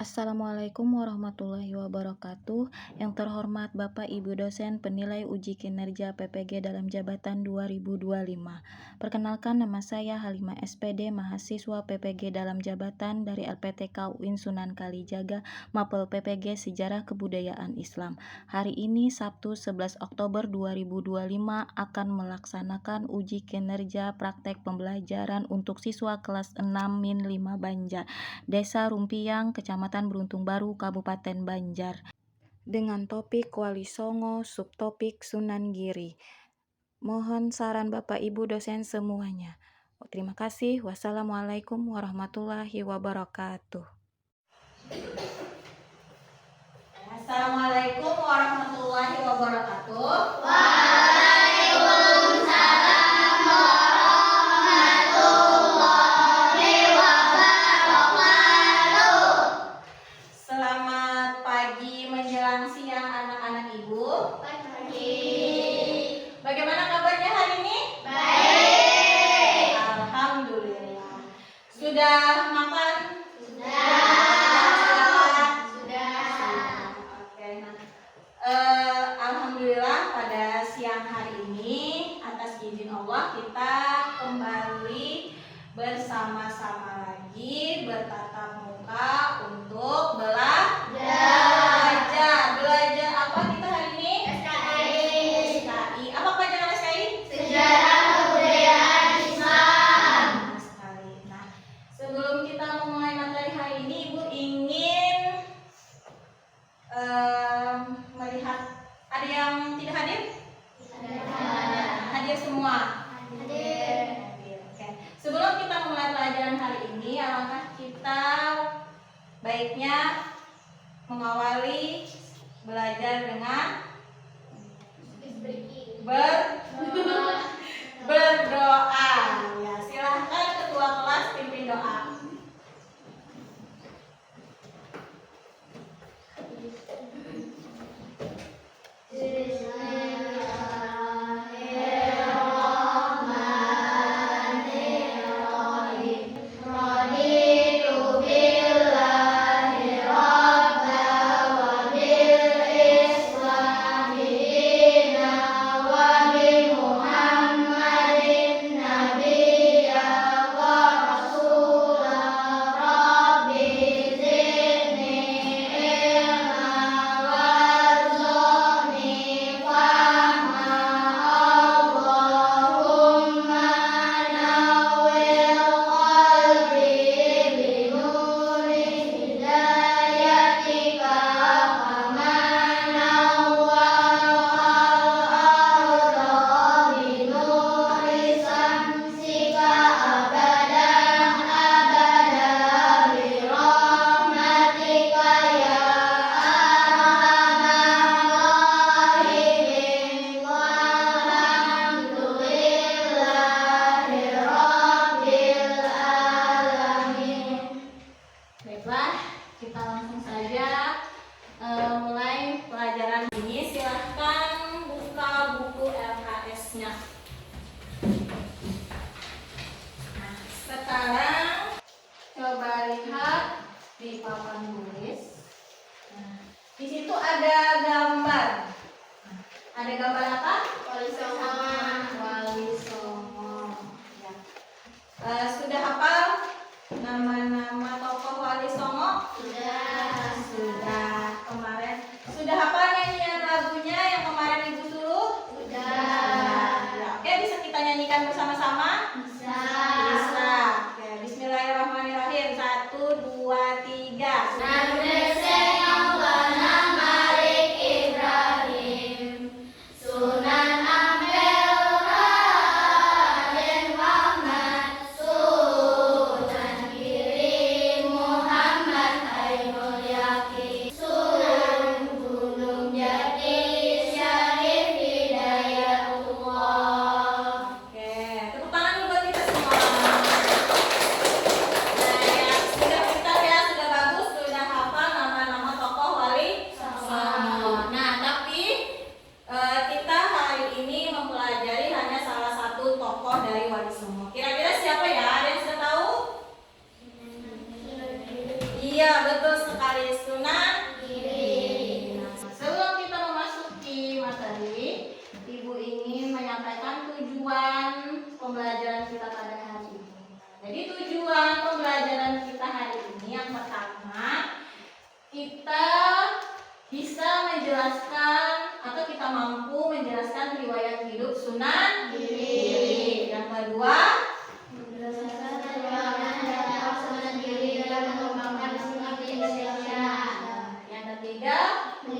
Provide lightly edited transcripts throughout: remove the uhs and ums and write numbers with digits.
Assalamualaikum warahmatullahi wabarakatuh. Yang terhormat Bapak Ibu dosen penilai uji kinerja PPG dalam jabatan 2025. Perkenalkan, nama saya Halimah SPD, mahasiswa PPG dalam jabatan dari LPTK UIN Sunan Kalijaga, Mapel PPG Sejarah Kebudayaan Islam. Hari ini Sabtu 11 Oktober 2025 akan melaksanakan uji kinerja praktek pembelajaran untuk siswa kelas 6-5 Banjar, Desa Rumpiang, Kecamatan Beruntung Baru, Kabupaten Banjar, dengan topik Wali Songo, subtopik Sunan Giri. Mohon saran Bapak Ibu dosen semuanya. Terima kasih. Wassalamualaikum warahmatullahi wabarakatuh. Assalamualaikum warahmatullahi wabarakatuh. Selamat pagi menjelang siang anak-anak ibu. Bagaimana kabarnya hari ini? Baik. Alhamdulillah. Sudah makan? Alhamdulillah pada siang hari ini atas izin Allah kita kembali bersama-sama lagi bertatap muka untuk belajar. Belajar apa kita hari ini? SKI. Apa pelajaran SKI? Sejarah Kebudayaan Islam. Sekali. Nah, sebelum kita memulai materi hari ini, Ibu ingin melihat ada yang tidak hadir? Hadir semua. Hadir. Oke. Sebelum kita mulai pelajaran hari ini, alangkah kita baiknya mengawali belajar dengan berdoa. Ya, silahkan ketua kelas pimpin doa. Baiklah, kita langsung saja mulai pelajaran ini. Silahkan buka buku LKS-nya. Nah, sekarang coba lihat di papan tulis. Nah, di situ ada gambar. Nah, ada gambar apa? Wali Songo. Wali Songo. Ya. Sudah hafal nama-nama tokoh Wali Songo? Sudah. Kemarin sudah hafal nyanyian lagunya yang kemarin Ibu suruh? Sudah. Ya, oke, bisa kita nyanyikan bersama-sama? Bisa. Bisa. Oke, bismillahirrahmanirrahim. 1, 2, 3. Malik Ibrahim, Sunan Ampel, Raden Muhammad, Sunan Giri, Muhammad Ainul Yakin, Sunan Gunung Jati, Syarif Hidayatullah. Oke, tepuk tangan dulu buat kita semua. Nah, ya, sudah pintar ya, sudah bagus, sudah hafal nama-nama tokoh Wali Songo. Nah, tapi kita hari ini mempelajari hanya salah satu tokoh dari Wali Songo. Kira-kira siapa ya? Ada yang sudah tahu? Iya, betul sekali. Jadi tujuan pembelajaran kita hari ini yang pertama, kita bisa menjelaskan atau kita mampu menjelaskan riwayat hidup Sunan Giri. Yang kedua, yang ketiga, oke,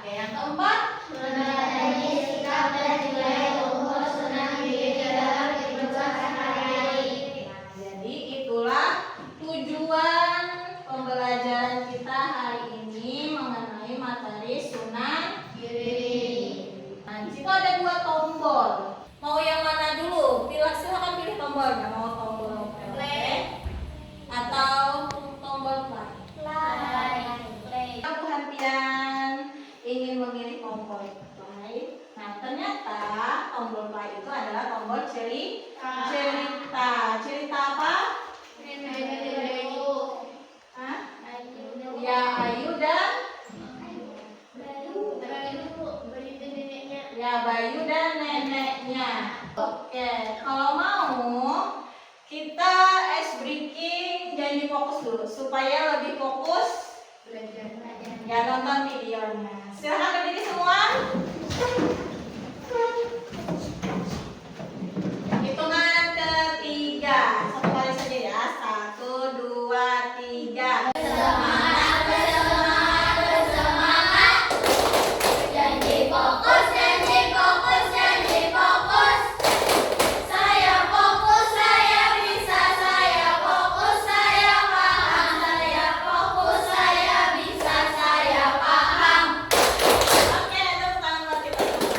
yang keempat, jadi itulah tujuan pembelajaran kita hari ini mengenai materi Sunan Giri. Nah, di situ ada 2 tombol. Mau yang mana dulu? Silakan pilih tombolnya. Mau tombol play atau tombol play? Bu Hantian ingin memilih tombol play. Nah, ternyata tombol play itu adalah tombol cerita. Cerita apa? Hah? Ya, Ayu dan Bayu dan neneknya. Oke, kalau mau kita ice breaking, jangan fokus dulu supaya lebih fokus ya nonton videonya. Silahkan berdiri semua. Hitungan ketiga, 1 kali saja ya. 1, 2, 3. Oke, tepuk tangan buat kita semua.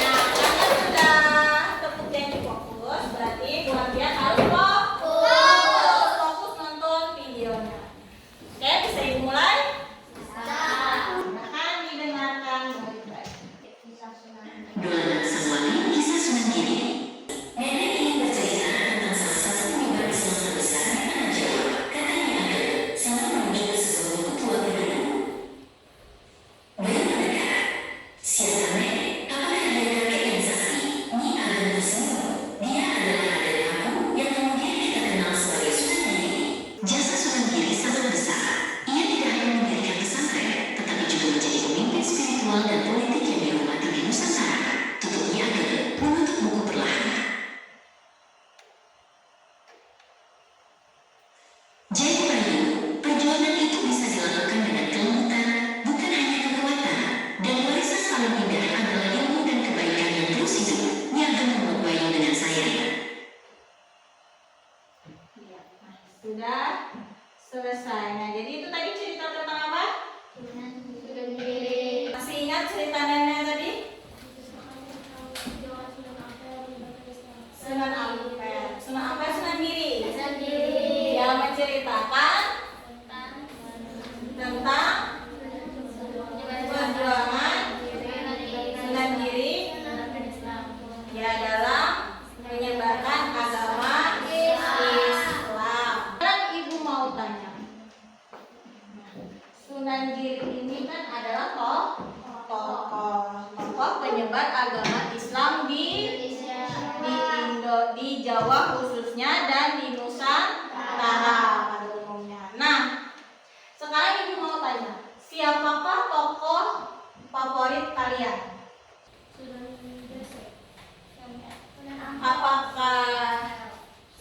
Nah, karena sudah tepuk janji fokus, berarti buat dia harus fokus nonton videonya. Oke, bisa dimulai? Silahkan didengarkan baik-baik. Dua anak Samwani kisah Sunan Giri. Nenek ingin bercerita tentang salah satu penyebar Islam terbesar di tanah Jawa. Katanya ada sama menuju ke sebuah ketua penduduk. Beliau berkata, siapa nenek? Apakah dia kakek yang sakti? Nyi Ageng Kusuma. Dia adalah adik aku yang kemudian kita kenal sebagai Sunan Giri. Jasa Sunan Giri sangat besar. Ia tidak hanya mendirikan pesantren, tetapi juga menjadi pemimpin spiritual dan politik yang dihormati di Nusantara. Tutupnya adalah menutup buku perlahan. Jadi Bayu, perjuangan itu bisa dilakukan dengan kelembutan, bukan hanya kekuatan. Dan warisan paling indah adalah ilmu dan kebaikan yang terus hidup. Nyi Ageng memeluk Bayu dengan sayang. Iya, nah, sudah selesai. Nah, jadi itu tadi cerita tentang apa? Masih ingat cerita nenek tadi? Sunan Ampel. Sunan Ampel, Sunan Giri. Yang menceritakan tentang perjuangan Sunan Giri ya dalam menyebarkan agama Islam. Dan ibu mau tanya, Sunan Giri ini kan adalah tokoh penyebar agama Islam di Jawa khususnya dan di Nusantara pada umumnya. Nah, sekarang ibu mau tanya, siapakah tokoh favorit kalian? Apakah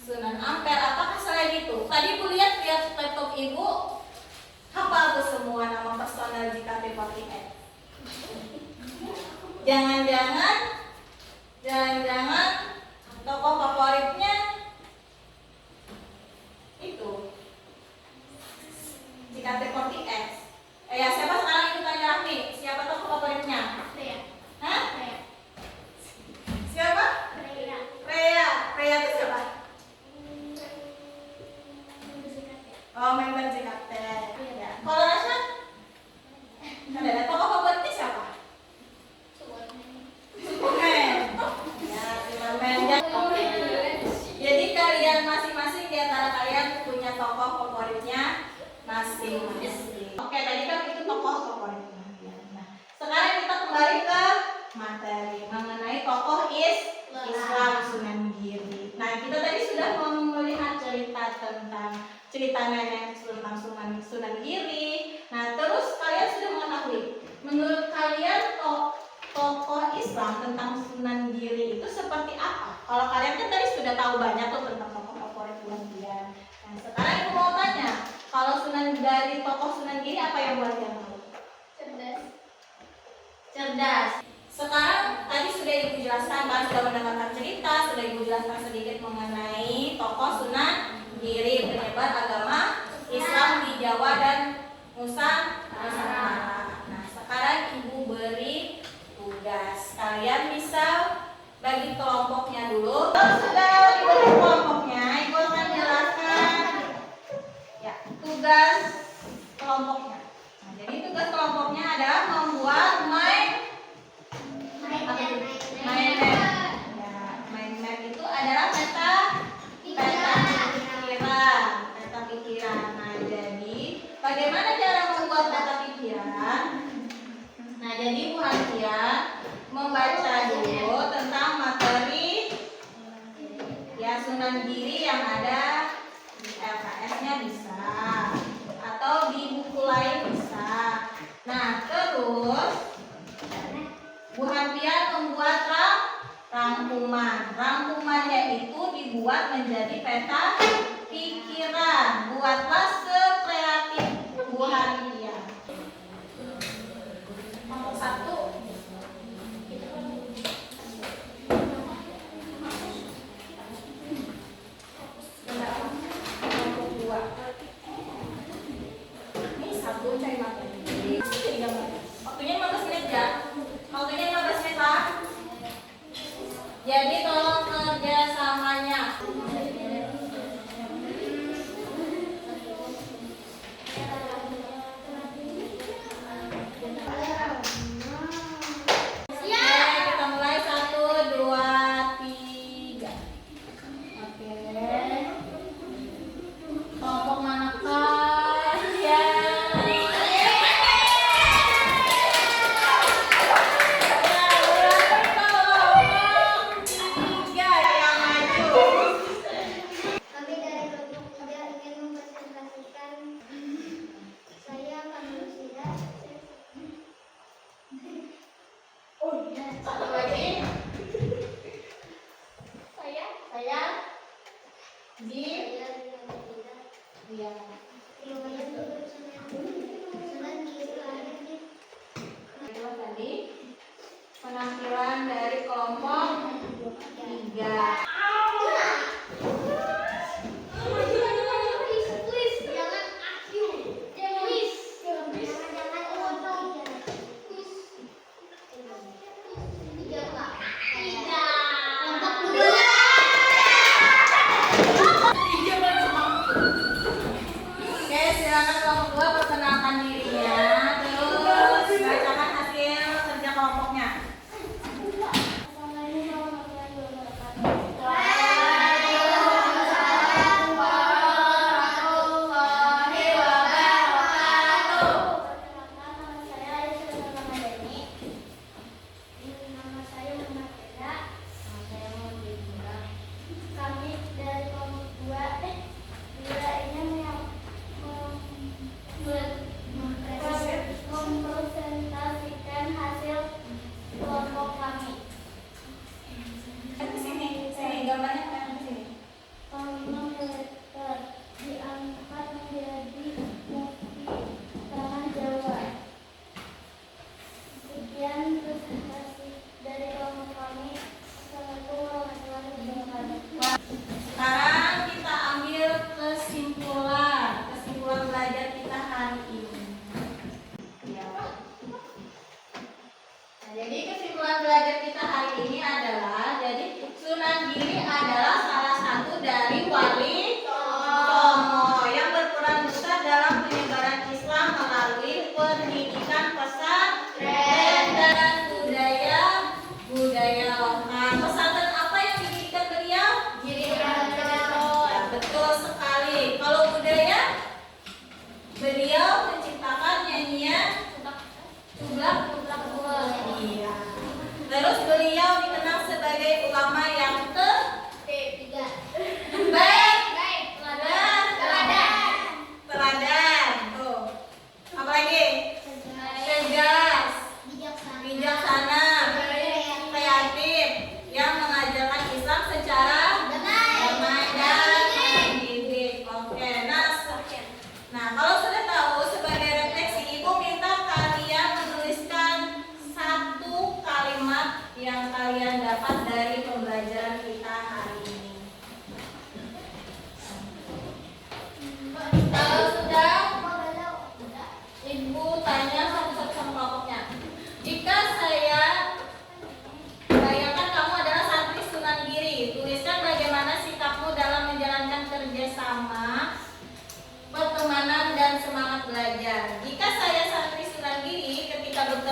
Sunan Ampel? Apakah selain itu? Tadi ibu lihat laptop ibu, hafal tuh semua nama personel JKT48. Jangan-jangan tokoh favoritnya itu JKT48. Ya, siapa sekarang itu tanya Rahmi? Siapa tokoh favoritnya? Hah? Siapa? Rea itu siapa? Oh, member JKT. Ya. Kalau Rasha? Ada tokoh favoritnya siapa? Superman. Ya, Superman. Oke. Jadi kalian masing-masing di antara kalian punya tokoh favoritnya masing-masing. Oke, tadi kan itu tokoh favoritnya. Nah, sekarang kita kembali ke cerita nenek tentang Sunan Giri. Nah, terus kalian sudah mengetahui, menurut kalian tokoh Islam tentang Sunan Giri itu seperti apa? Kalau kalian kan tadi sudah tahu banyak tuh tentang tokoh-tokoh kalian. Nah, sekarang ibu mau tanya, kalau dari tokoh Sunan Giri apa yang buat kalian tahu? Cerdas. Sekarang tadi sudah ibu jelaskan, kan sudah mendengarkan cerita, sudah ibu jelaskan sedikit mengenai tokoh Sunan Giri, penyebar agama Islam di Jawa dan Nusantara. Nah, sekarang ibu beri tugas. Kalian bisa bagi kelompoknya dulu. Kalau sudah diberi kelompoknya, ibu akan jelaskan ya tugas kelompoknya. Nah, jadi tugas kelompoknya adalah membuat mind map itu adalah peta pikiran. Nah, jadi bagaimana cara membuat peta pikiran? Nah, jadi Bu Hantia membaca dulu tentang materi ya Sunan Giri yang ada di LKS-nya bisa, atau di buku lain bisa. Nah, terus Bu Hantia membuat rangkuman. Rangkumannya itu dibuat menjadi peta pikiran. Buatlah sekreatif Bu Hantia. Nomor 1. Nomor 2. Ini 1 cari materi. Waktunya 15 menit ya. Waktunya 15 menit Pak. Jadi tolong kerjasamanya. Kita mulai 1, 2, 3. Oke. Kelompok manakah ya? Kami dari kelompok 3 ingin mempresentasikan saya manusia. Satu lagi. Saya Saya di Dia. iya. Sunan Giri lahir di Itulah tadi penampilan dari kelompok 3. Please, jangan aku. Please. Jangan ngomong. Tidak. Kelompok 2. Oke, silakan kelompok 2 perkenalkan dirinya, terus bacakan hasil kerja kelompoknya. Kami dari kelompok 2 ingin mempresentasikan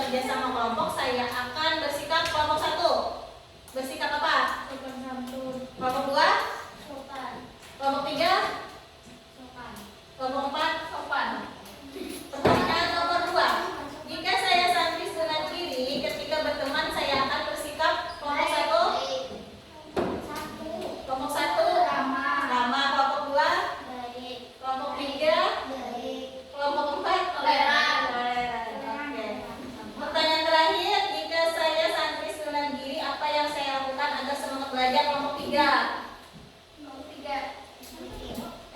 bekerja sama kelompok, saya akan bersikap kelompok 1. Bersikap apa? Kelompok 2, kelompok 3, kelompok 4, sopan. Pertanyaan nomor 2. Jika saya santri sunan kiri, ketika berteman saya akan bersikap kelompok 1. Kelompok 1 ramah, kelompok 2, kelompok 3, kelompok 4 toleran. Oke. Pertanyaan terakhir, jika saya santri sunan giri, apa yang saya lakukan agar semangat belajar? Kelompok 3.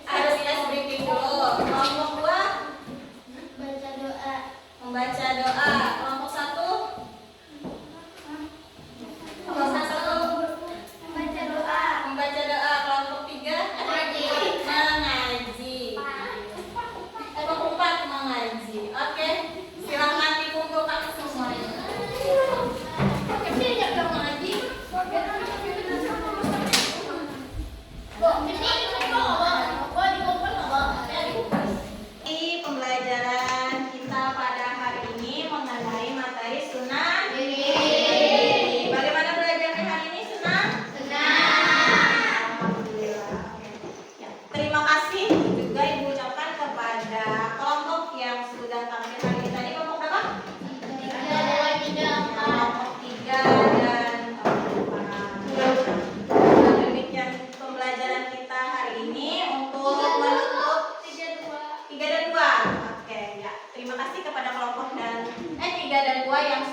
Harus dikasih briefing dulu. Kelompok 2 membaca doa. Kelompok 1 membaca doa. Kelompok 3 mengaji. Kelompok 4 mengaji. Oke, silahkan dikumpulkan semuanya. Di pembelajaran kita pada hari ini mengenai materi sunan giri. Bagaimana belajarnya hari ini, Sunan? Alhamdulillah. Ya, terima kasih juga Ibu ucapkan kepada kelompok yang sudah tampil hari ini. Tadi kelompok berapa? Kelompok 3 dan kelompok 4. Demikian pembelajaran kita hari ini untuk menutup 3 dan 2. Oke, ya. Terima kasih kepada kelompok 3 dan 2 yang